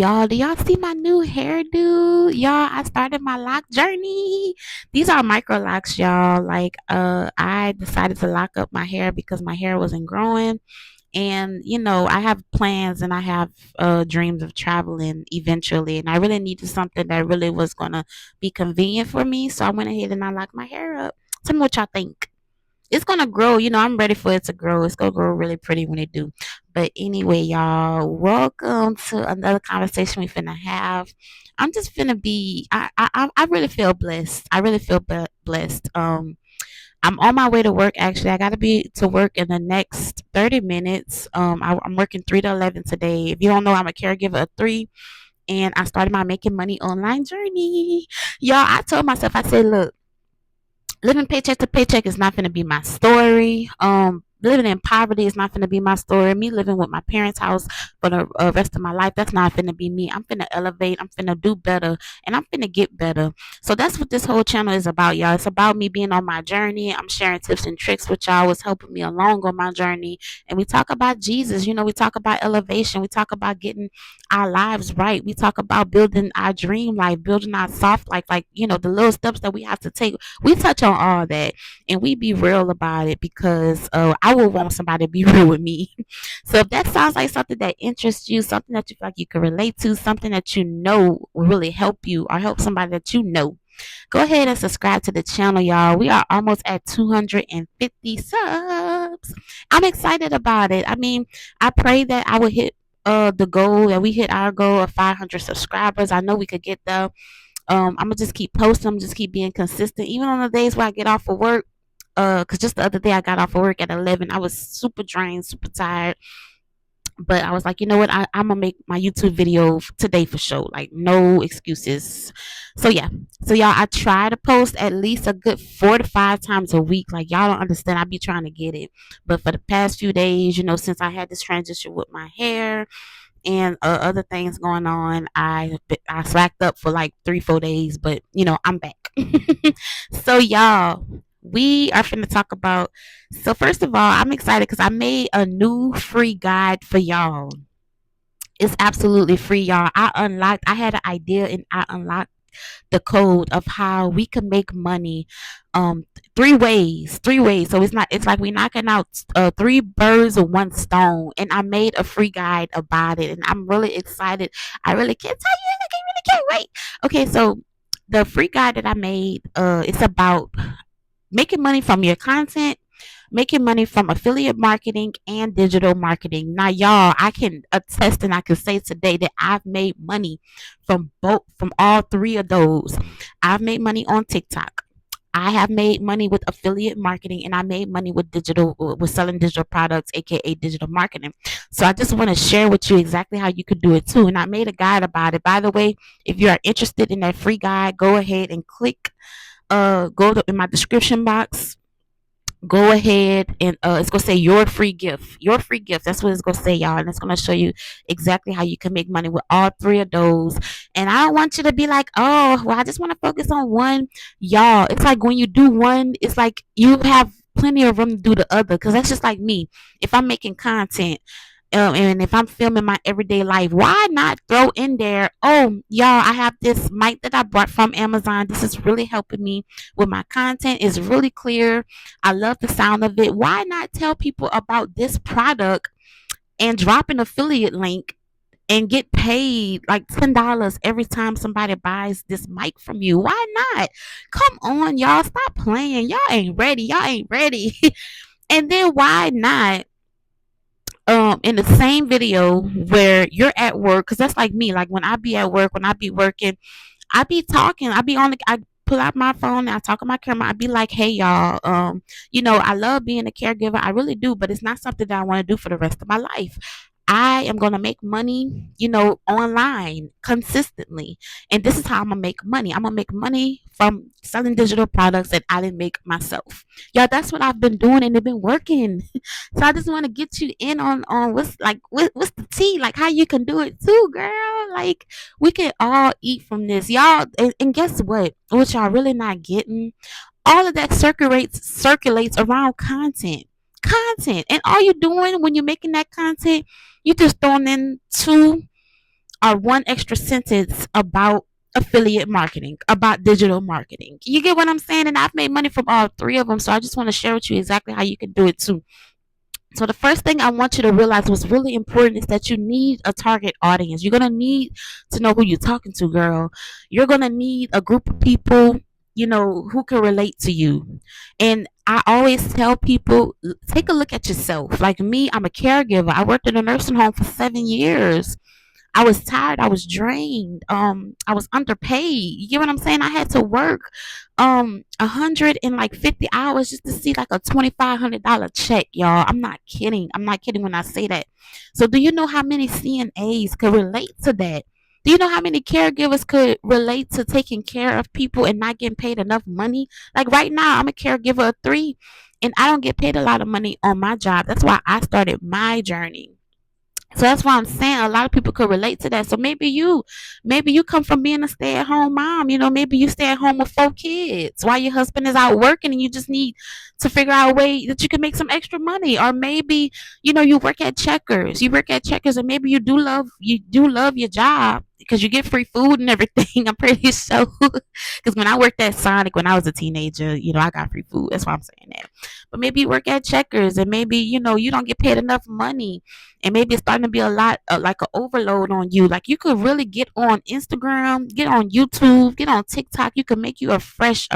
Y'all, do y'all see my new hairdo? Y'all, I started my lock journey. These are micro locks, y'all. Like, I decided to lock up my hair because my hair wasn't growing. And, I have plans and I have dreams of traveling eventually. And I really needed something that really was going to be convenient for me. So I went ahead and I locked my hair up. Tell me what y'all think. It's gonna grow. I'm ready for it to grow. It's gonna grow really pretty when it do. But anyway, y'all, welcome to another conversation we finna have. I'm just finna be. I really feel blessed. I really feel blessed. I'm on my way to work. Actually, I gotta be to work in the next 30 minutes. I'm working 3 to 11 today. If you don't know, I'm a caregiver of three, and I started my making money online journey. Y'all, I told myself, I said, look, living paycheck to paycheck is not going to be my story. Living in poverty is not going to be my story. Me living with my parents' house for the rest of my life, that's not going to be me. I'm going to elevate. I'm going to do better, and I'm going to get better. So that's what this whole channel is about, y'all. It's about me being on my journey. I'm sharing tips and tricks with y'all. What's helping me along on my journey, and we talk about Jesus. We talk about elevation. We talk about getting our lives right. We talk about building our dream life, building our soft life, like the little steps that we have to take. We touch on all that, and we be real about it because I would want somebody to be real with me. So if that sounds like something that interests you, something that you feel like you can relate to, something that will really help you or help somebody that go ahead and subscribe to the channel, y'all. We are almost at 250 subs. I'm excited about it. I mean, I pray that I will hit the goal, that we hit our goal of 500 subscribers. I know we could get there. I'm gonna just keep posting. I'm just keep being consistent, even on the days where I get off of work. Cause just the other day I got off of work at 11. I was super drained, super tired. But I was like, you know what? I'm gonna make my YouTube video today for sure. Like no excuses. So yeah. So y'all, I try to post at least a good 4 to 5 times a week. Like y'all don't understand. I be trying to get it. But for the past few days, since I had this transition with my hair and other things going on, I slacked up for like 3 4 days, but I'm back. So y'all, we are finna talk about. So first of all, I'm excited because I made a new free guide for y'all. It's absolutely free, y'all. I had an idea and I unlocked the code of how we can make money 3 ways. So it's like we knocking out three birds with one stone, and I made a free guide about it, and I'm really excited. I really can't tell you, I really can't wait. Okay, so the free guide that I made, it's about making money from your content, making money from affiliate marketing and digital marketing. Now, y'all, I can attest and I can say today that I've made money from all three of those. I've made money on TikTok. I have made money with affiliate marketing, and I made money with selling digital products, aka digital marketing. So I just want to share with you exactly how you could do it too. And I made a guide about it. By the way, if you are interested in that free guide, go ahead and click in my description box. Go ahead and it's gonna say your free gift. That's what it's gonna say, y'all, and it's gonna show you exactly how you can make money with all three of those. And I don't want you to be like, oh well, I just want to focus on one. Y'all, it's like when you do one, it's like you have plenty of room to do the other, because that's just like me. If I'm making content, and if I'm filming my everyday life, why not throw in there, oh, y'all, I have this mic that I bought from Amazon. This is really helping me with my content. It's really clear. I love the sound of it. Why not tell people about this product and drop an affiliate link and get paid like $10 every time somebody buys this mic from you? Why not? Come on, y'all. Stop playing. Y'all ain't ready. Y'all ain't ready. And then why not in the same video where you're at work, because that's like me. Like when I be at work, when I be working, I be talking, I pull out my phone and I talk on my camera. I be like, hey y'all, I love being a caregiver. I really do, but it's not something that I want to do for the rest of my life. I am going to make money, online consistently. And this is how I'm going to make money. I'm going to make money from selling digital products that I didn't make myself. Yeah, that's what I've been doing, and it's been working. So I just want to get you in on what's the tea, like how you can do it too, girl. Like we can all eat from this, y'all. And guess what y'all really not getting, all of that circulates around content. And all you're doing when you're making that content, you just throwing in two or one extra sentence about affiliate marketing, about digital marketing. You get what I'm saying? And I've made money from all three of them. So I just want to share with you exactly how you can do it too. So the first thing I want you to realize was really important is that you need a target audience. You're gonna need to know who you're talking to, girl. You're gonna need a group of people, who can relate to you. And I always tell people, take a look at yourself. Like me, I'm a caregiver. I worked in a nursing home for 7 years. I was tired. I was drained. I was underpaid. You get what I'm saying? I had to work 150 hours just to see like a $2,500 check, y'all. I'm not kidding. I'm not kidding when I say that. So do you know how many CNAs could relate to that? Do you know how many caregivers could relate to taking care of people and not getting paid enough money? Like right now, I'm a caregiver of three, and I don't get paid a lot of money on my job. That's why I started my journey. So that's why I'm saying a lot of people could relate to that. So maybe you come from being a stay-at-home mom. Maybe you stay at home with 4 kids while your husband is out working, and you just need to figure out a way that you can make some extra money. Or maybe you work at Checkers. You work at Checkers, and maybe you do love your job because you get free food and everything. I'm pretty sure. Because when I worked at Sonic when I was a teenager, I got free food. That's why I'm saying that. But maybe you work at Checkers, and maybe you don't get paid enough money, and maybe it's starting to be a lot like an overload on you. Like you could really get on Instagram, get on YouTube, get on TikTok. You could make you a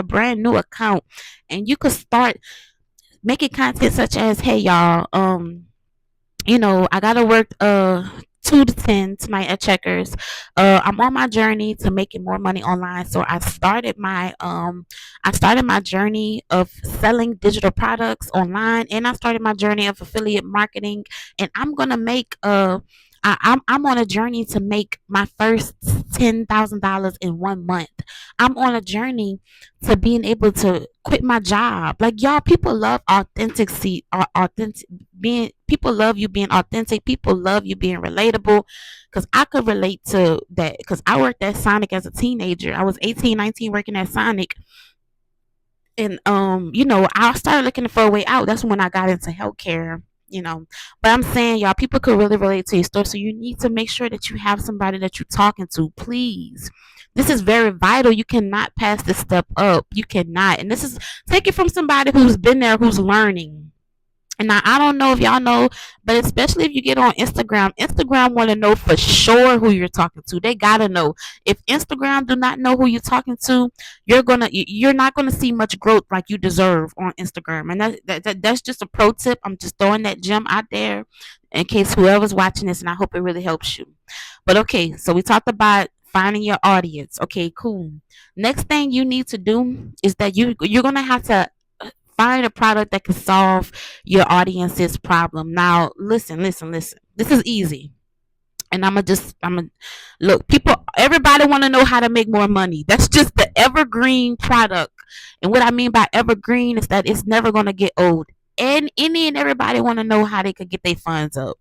brand new account, and you could start making content such as, hey y'all, I gotta work 2 to 10 tonight at Checkers. I'm on my journey to making more money online. So I started my journey of selling digital products online, and I started my journey of affiliate marketing. And I'm on a journey to make my first $10,000 in 1 month. I'm on a journey to being able to quit my job. Like y'all, people love authenticity, authentic being. People love you being authentic. People love you being relatable. Cause I could relate to that. Cause I worked at Sonic as a teenager. I was 18, 19 working at Sonic, and I started looking for a way out. That's when I got into healthcare. But I'm saying, y'all, people could really relate to your story, so you need to make sure that you have somebody that you're talking to. Please, this is very vital. You cannot pass this step up. You cannot. And this is, take it from somebody who's been there, who's learning. And now I don't know if y'all know, but especially if you get on Instagram want to know for sure who you're talking to. They gotta know. If Instagram do not know who you're talking to, you're not gonna see much growth like you deserve on Instagram. And that's just a pro tip. I'm just throwing that gem out there in case whoever's watching this, and I hope it really helps you. But okay, so we talked about finding your audience. Okay, cool. Next thing you need to do is that you're gonna have to find a product that can solve your audience's problem. Now, listen, listen, listen. This is easy. And I'm gonna look, people, everybody want to know how to make more money. That's just the evergreen product. And what I mean by evergreen is that it's never going to get old. And any and everybody want to know how they could get their funds up.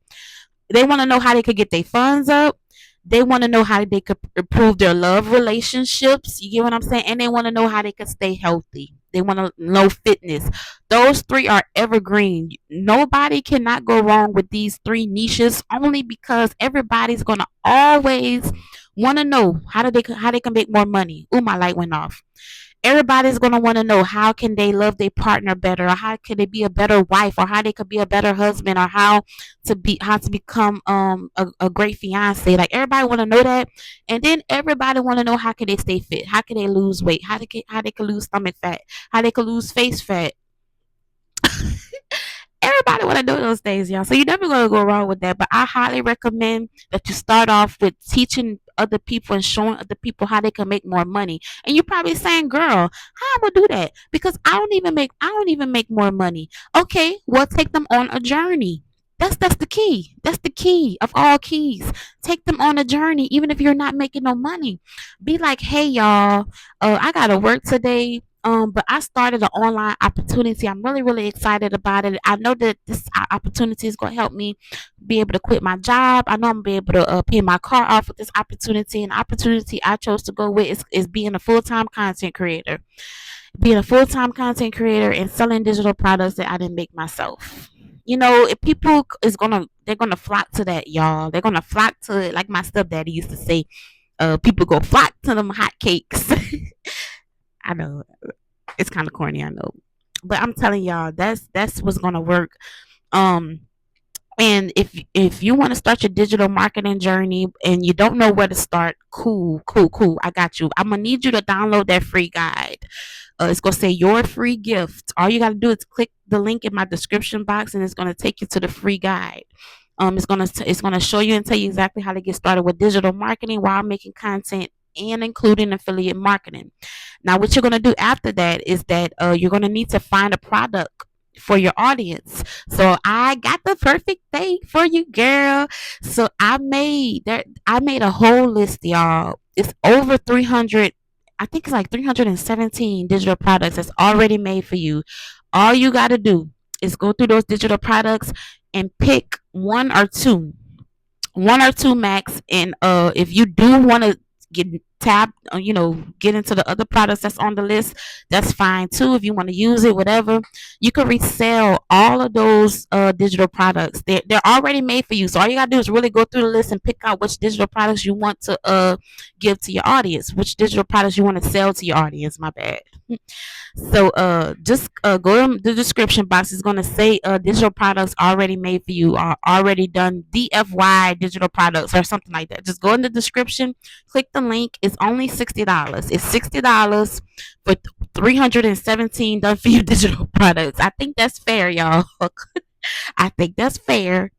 They want to know how they could get their funds up. They want to know how they could improve their love relationships. You get what I'm saying? And they want to know how they could stay healthy. They want to know fitness. Those three are evergreen. Nobody cannot go wrong with these three niches, only because everybody's gonna always want to know how they can make more money. Ooh, my light went off. Everybody's going to want to know how can they love their partner better, or how can they be a better wife, or how they could be a better husband, or how to become a great fiance. Like everybody want to know that. And then everybody want to know how can they stay fit, how can they lose weight, how they can lose stomach fat, how they can lose face fat. Everybody want to know those things, y'all. So you're never going to go wrong with that. But I highly recommend that you start off with teaching other people and showing other people how they can make more money. And you're probably saying, "Girl, how am I gonna do that? Because I don't even make more money." Okay, well, take them on a journey. That's the key. That's the key of all keys. Take them on a journey, even if you're not making no money. Be like, "Hey, y'all, I gotta work today. But I started an online opportunity. I'm really, really excited about it. I know that this opportunity is going to help me be able to quit my job. I know I'm going to be able to pay my car off with this opportunity. And the opportunity I chose to go with is being a full-time content creator. Being a full-time content creator and selling digital products that I didn't make myself. if people is they're gonna flock to that, y'all. They're gonna flock to it. Like my stepdaddy used to say, people go flock to them hot cakes. I know it's kind of corny, I know, but I'm telling y'all, that's what's gonna work. Um, and if you want to start your digital marketing journey and you don't know where to start, cool, I got you. I'm gonna need you to download that free guide. It's gonna say your free gift. All you gotta do is click the link in my description box, and it's gonna take you to the free guide. It's gonna show you and tell you exactly how to get started with digital marketing while making content and including affiliate marketing. Now, what you're gonna do after that is that you're gonna need to find a product for your audience. So I got the perfect thing for you, girl. So I made a whole list, y'all. It's over 300. I think it's like 317 digital products that's already made for you. All you got to do is go through those digital products and pick one or two max. And if you do want to get get into the other products that's on the list, that's fine too. If you want to use it, whatever, you can resell all of those digital products. They're already made for you, so all you gotta do is really go through the list and pick out which digital products you want to give to your audience, which digital products you want to sell to your audience. My bad. So just go to the description box. It's gonna say digital products already made for you, are already done, DFY digital products or something like that. Just go in the description, click the link. It's only $60. It's $60 for 317 done for you digital products. I think that's fair, y'all. I think that's fair.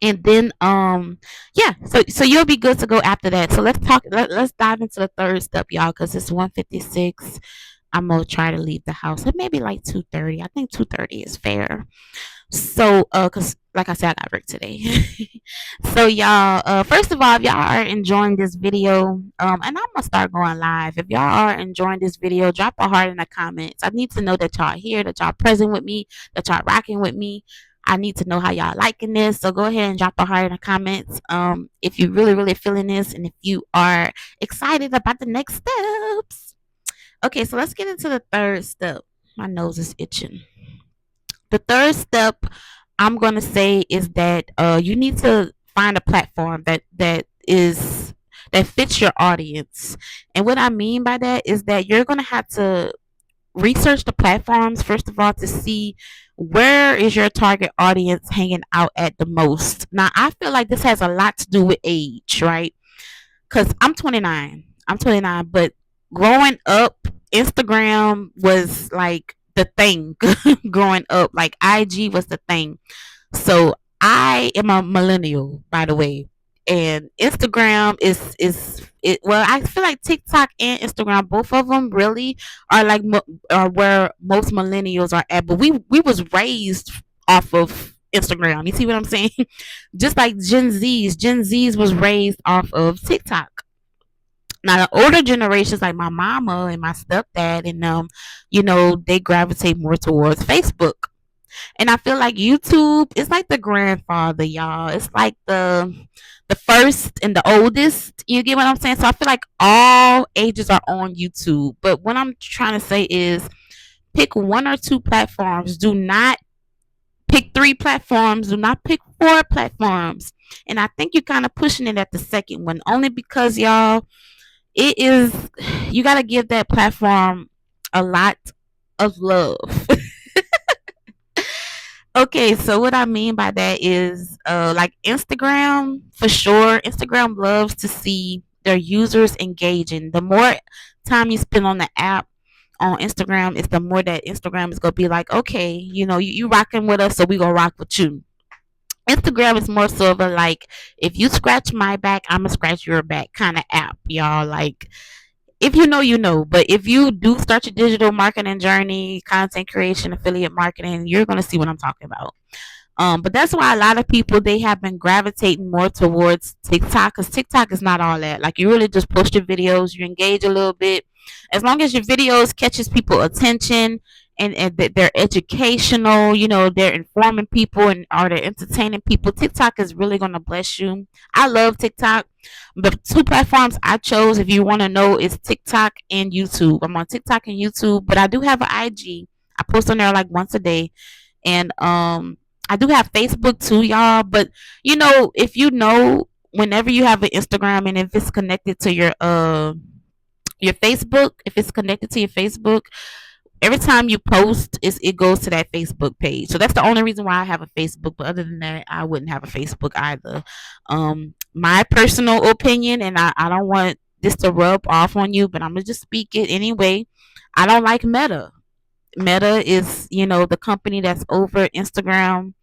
And then yeah, so you'll be good to go after that. So let's dive into the third step, y'all, because it's 1:56. I'm gonna try to leave the house at maybe like 2:30. I think 2:30 is fair. So, cause like I said, I got work today. So y'all, first of all, if y'all are enjoying this video, and I'm gonna start going live. If y'all are enjoying this video, drop a heart in the comments. I need to know that y'all here, that y'all present with me, that y'all rocking with me. I need to know how y'all liking this. So go ahead and drop a heart in the comments. If you really feeling this, and if you are excited about the next steps. Okay, so let's get into the third step. My nose is itching. The third step I'm gonna say is that you need to find a platform that fits your audience. And what I mean by that is that you're gonna have to research the platforms first of all to see where is your target audience hanging out at the most. Now, I feel like this has a lot to do with age, right? Because I'm 29. I'm 29, but growing up, Instagram was like the thing. Growing up, like IG was the thing. So I am a millennial, by the way, and Instagram is it. Well, I feel like TikTok and Instagram, both of them, really are like are where most millennials are at. But we was raised off of Instagram. You see what I'm saying? Just like Gen Z's was raised off of TikTok. Now the older generations, like my mama and my stepdad, and they gravitate more towards Facebook. And I feel like YouTube is like the grandfather, y'all. It's like the first and the oldest. You get what I'm saying? So I feel like all ages are on YouTube. But what I'm trying to say is pick one or two platforms. Do not pick three platforms. Do not pick four platforms. And I think you're kind of pushing it at the second one, only because y'all, it is, you got to give that platform a lot of love. Okay, so what I mean by that is like Instagram, for sure. Instagram loves to see their users engaging. The more time you spend on the app on Instagram, is the more that Instagram is gonna be like, okay, you rocking with us, so we gonna rock with you. Instagram is more so of a like, if you scratch my back, I'ma scratch your back kind of app, y'all. Like, if you know, you know. But if you do start your digital marketing journey, content creation, affiliate marketing, you're gonna see what I'm talking about. But that's why a lot of people, they have been gravitating more towards TikTok, because TikTok is not all that. Like, you really just post your videos, you engage a little bit. As long as your videos catches people attention, and that they're educational, they're informing people and are they entertaining people, TikTok is really gonna bless you. I love TikTok. The two platforms I chose, if you want to know, is TikTok and YouTube. I'm on TikTok and YouTube, but I do have an IG. I post on there like once a day, and I do have Facebook too, y'all. But if whenever you have an Instagram and if it's connected to your Facebook, if it's connected to your Facebook, every time you post, it goes to that Facebook page. So that's the only reason why I have a Facebook. But other than that, I wouldn't have a Facebook either. My personal opinion, and I don't want this to rub off on you, but I'm gonna just speak it anyway. I don't like Meta. Meta is, the company that's over Instagram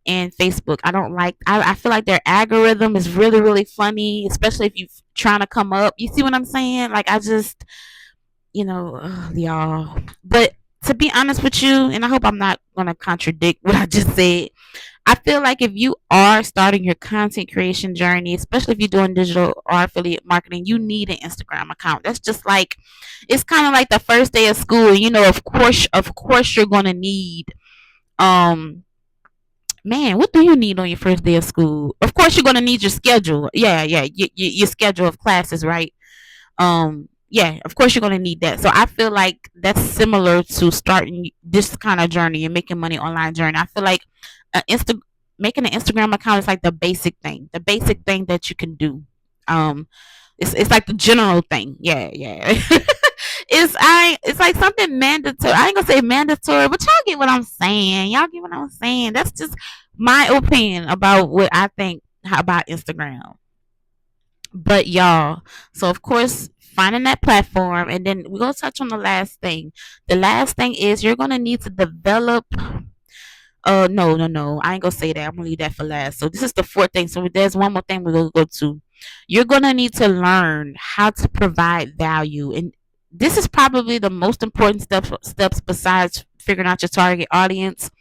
and Facebook. I feel like their algorithm is really, really funny, especially if you're trying to come up. You see what I'm saying? Like, I just, y'all. But to be honest with you, and I hope I'm not going to contradict what I just said, I feel like if you are starting your content creation journey, especially if you're doing digital or affiliate marketing, you need an Instagram account. That's just like, it's kind of like the first day of school. Of course, you're going to need, um, man, what do you need on your first day of school? Of course, you're going to need your schedule. Yeah, yeah, your schedule of classes, right? Yeah, of course you're going to need that. So I feel like that's similar to starting this kind of journey and making money online journey. I feel like insta making an Instagram account is like the basic thing that you can do. um it's like the general thing. Yeah, yeah. It's like something mandatory. I ain't gonna say mandatory, but y'all get what I'm saying. Y'all get what I'm saying. That's just my opinion about what I think about Instagram. But y'all, so of course, finding that platform, and then we're gonna touch on the last thing. The last thing is you're gonna need to develop. No, no, no. I ain't gonna say that. I'm gonna leave that for last. So this is the fourth thing. So there's one more thing we're gonna go to. You're gonna need to learn how to provide value, and this is probably the most important steps besides figuring out your target audience.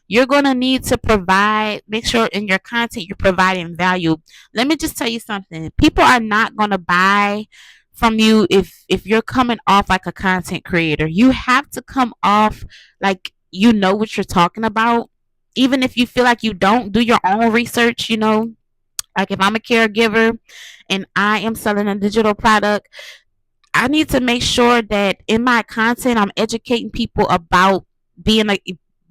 You're going to need to make sure in your content you're providing value. Let me just tell you something. People are not going to buy from you if you're coming off like a content creator. You have to come off like you know what you're talking about. Even if you feel like you don't, do your own research. Like if I'm a caregiver and I am selling a digital product, I need to make sure that in my content I'm educating people about being a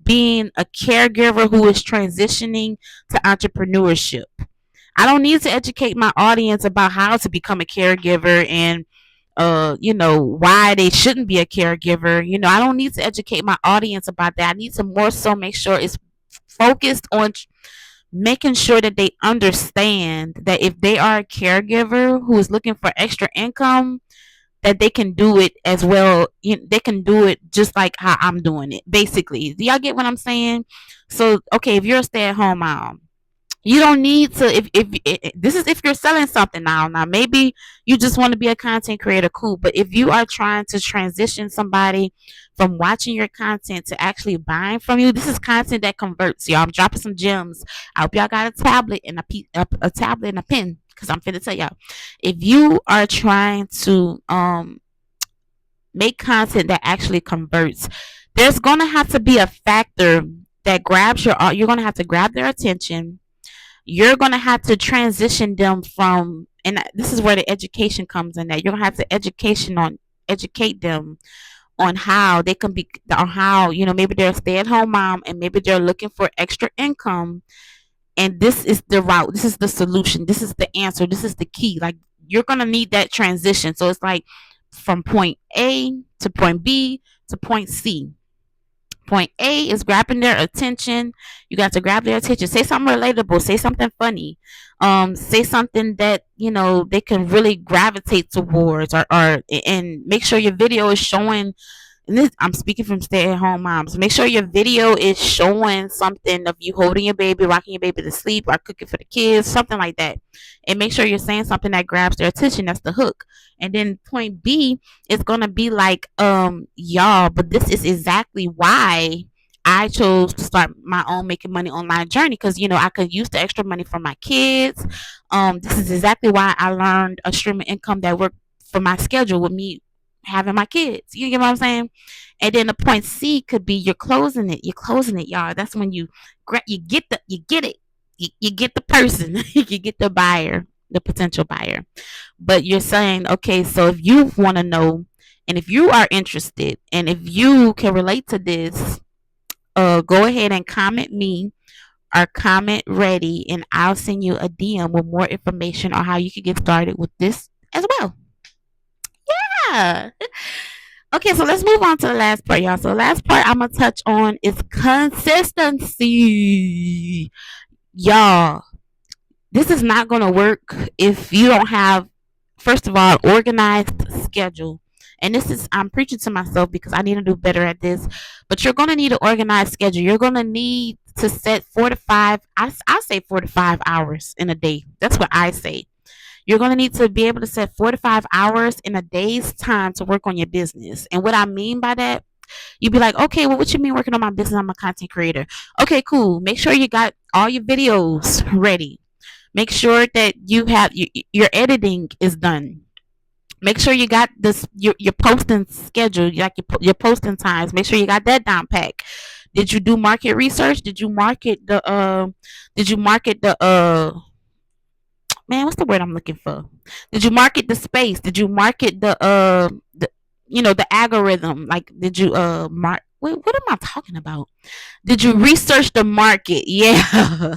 being a caregiver who is transitioning to entrepreneurship. I don't need to educate my audience about how to become a caregiver and why they shouldn't be a caregiver. I don't need to educate my audience about that. I need to more so make sure it's focused on making sure that they understand that if they are a caregiver who is looking for extra income, that they can do it as well. They can do it just like how I'm doing it. Basically, do y'all get what I'm saying? So, okay, if you're a stay-at-home mom, you don't need to. If this is if you're selling something now maybe you just want to be a content creator, cool. But if you are trying to transition somebody from watching your content to actually buying from you, this is content that converts. Y'all, I'm dropping some gems. I hope y'all got a tablet and a tablet and a pen, because I'm finna tell y'all, if you are trying to make content that actually converts, there's gonna have to be a factor that grabs you're gonna have to grab their attention. You're going to have to transition them from, and this is where the education comes in, that you're going to have to educate them on how they can be, on how, maybe they're a stay-at-home mom and maybe they're looking for extra income, and this is the route, this is the solution, this is the answer, this is the key. Like, you're going to need that transition. So it's like from point A to point B to point C. Point A is grabbing their attention. You got to grab their attention. Say something relatable. Say something funny. Say something that they can really gravitate towards, or and make sure your video is showing. And this, I'm speaking from stay-at-home moms. Make sure your video is showing something of you holding your baby, rocking your baby to sleep, or cooking for the kids, something like that. And make sure you're saying something that grabs their attention. That's the hook. And then point B is gonna be like, y'all, but this is exactly why I chose to start my own making money online journey, because I could use the extra money for my kids. This is exactly why I learned a stream of income that worked for my schedule with me having my kids. You get what I'm saying? And then the point C could be you're closing it. You're closing it, y'all. That's when you get it. You get the person. You get the buyer, the potential buyer. But you're saying, okay, so if you want to know, and if you are interested, and if you can relate to this, go ahead and comment me or comment ready, and I'll send you a DM with more information on how you can get started with this as well. Yeah. Okay, so let's move on to the last part, y'all. So the last part I'm gonna touch on is consistency. Y'all, this is not gonna work if you don't have, first of all, organized schedule. And this is, I'm preaching to myself because I need to do better at this. But you're gonna need an organized schedule. You're gonna need to set 4 to 5. I say 4 to 5 hours in a day. That's what I say. You're going to need to be able to set 4 to 5 hours in a day's time to work on your business. And what I mean by that, you'd be like, okay, well, what you mean working on my business? I'm a content creator. Okay, cool. Make sure you got all your videos ready. Make sure that you have your editing is done. Make sure you got this your posting schedule, like your posting times. Make sure you got that down pack. Did you do market research? Did you market the man, what's the word I'm looking for? Did you market the space? Did you market the the algorithm? Like did you mark wait, what am I talking about? Did you research the market? Yeah.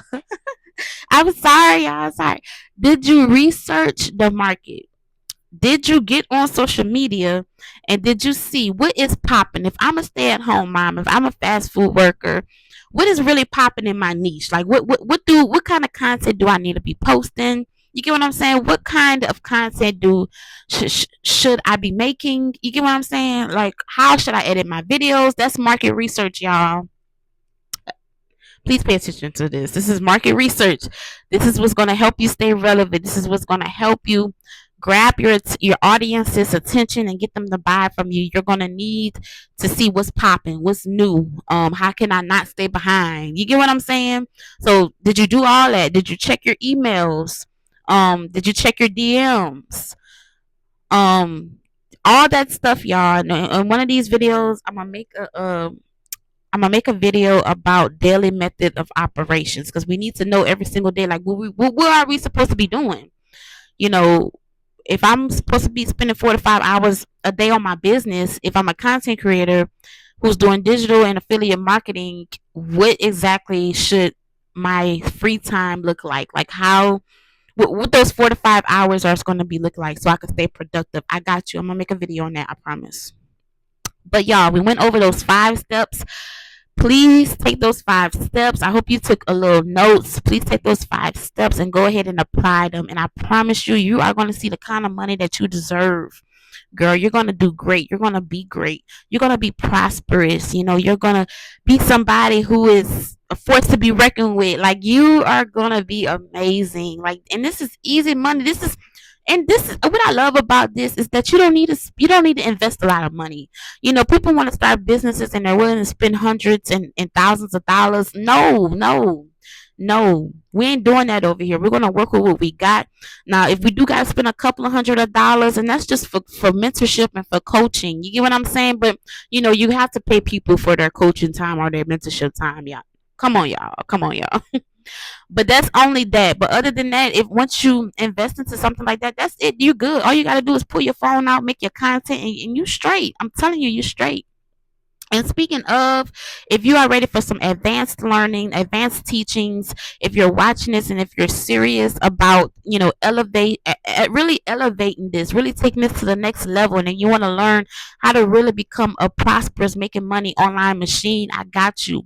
I'm sorry, y'all. Sorry. Did you research the market? Did you get on social media and did you see what is popping? If I'm a stay at home mom, if I'm a fast food worker, what is really popping in my niche? Like what kind of content do I need to be posting? You get what I'm saying? What kind of content should I be making? You get what I'm saying? Like how should I edit my videos? That's market research, y'all. Please pay attention to this. This is market research. This is what's going to help you stay relevant. This is what's going to help you grab your audience's attention and get them to buy from you. You're going to need to see what's popping, what's new. How can I not stay behind? You get what I'm saying? So, did you do all that? Did you check your emails? Did you check your DMs? Um, all that stuff, y'all. In one of these videos, I'm gonna make a video about daily method of operations because we need to know every single day, like what are we supposed to be doing? You know, if I'm supposed to be spending 4 to 5 hours a day on my business, if I'm a content creator who's doing digital and affiliate marketing, what exactly should my free time look like? Like how what those 4 to 5 hours are going to be look like so I can stay productive. I got you. I'm gonna make a video on that. I promise. But y'all, we went over those 5 steps. Please take those 5 steps. I hope you took a little notes. Please take those 5 steps and go ahead and apply them. And I promise you, you are going to see the kind of money that you deserve. Girl, you're going to do great. You're going to be great. You're going to be prosperous. You're going to be somebody who is a force to be reckoned with. Like, you are going to be amazing. Like, and this is easy money. This is what I love about this is that you don't need to invest a lot of money. People want to start businesses and they're willing to spend hundreds and thousands of dollars. No, no, no. We ain't doing that over here. We're gonna work with what we got. Now, if we do gotta spend a couple of hundred of dollars, and that's just for mentorship and for coaching. You get what I'm saying? But you have to pay people for their coaching time or their mentorship time, y'all. Come on, y'all. Come on, y'all. But that's only that. But other than that, if once you invest into something like that, that's it. You're good. All you gotta do is pull your phone out, make your content, and you straight. I'm telling you, you straight. And speaking of, if you are ready for some advanced learning, advanced teachings, if you're watching this and if you're serious about, really elevating this, really taking this to the next level, and then you want to learn how to really become a prosperous, making money online machine, I got you.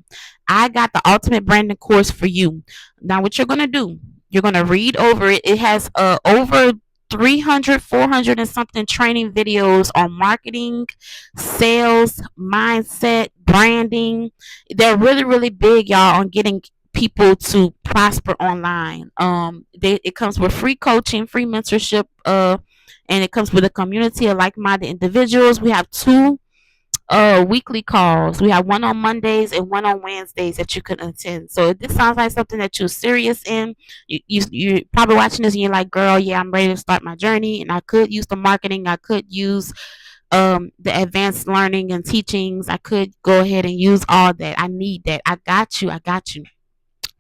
I got the ultimate branding course for you. Now, what you're going to do, you're going to read over it. It has over 300, 400 and something training videos on marketing, sales, mindset, branding. They're really, really big, y'all, on getting people to prosper online. It comes with free coaching, free mentorship, and it comes with a community of like-minded individuals. We have two weekly calls. We have one on Mondays and one on Wednesdays that you can attend. So if this sounds like something that you're serious in, you're probably watching this and you're like, girl, yeah, I'm ready to start my journey, and I could use the marketing, I could use the advanced learning and teachings, I could go ahead and use all that. I need that. I got you. I got you.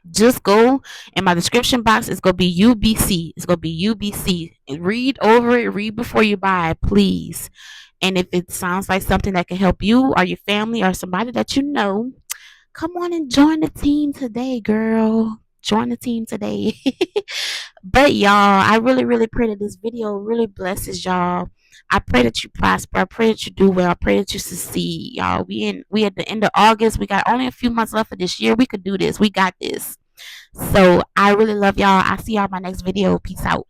Just go in my description box. It's gonna be UBC. It's gonna be UBC. Read over it. Read before you buy, please. And if it sounds like something that can help you or your family or somebody that you know, Come on and join the team today, girl. Join the team today. But y'all, I really, really pray that this video really blesses y'all. I pray that you prosper. I pray that you do well. I pray that you succeed, y'all. We at the end of August. We got only a few months left of this year. We could do this. We got this. So I really love y'all. I'll see y'all in my next video. Peace out.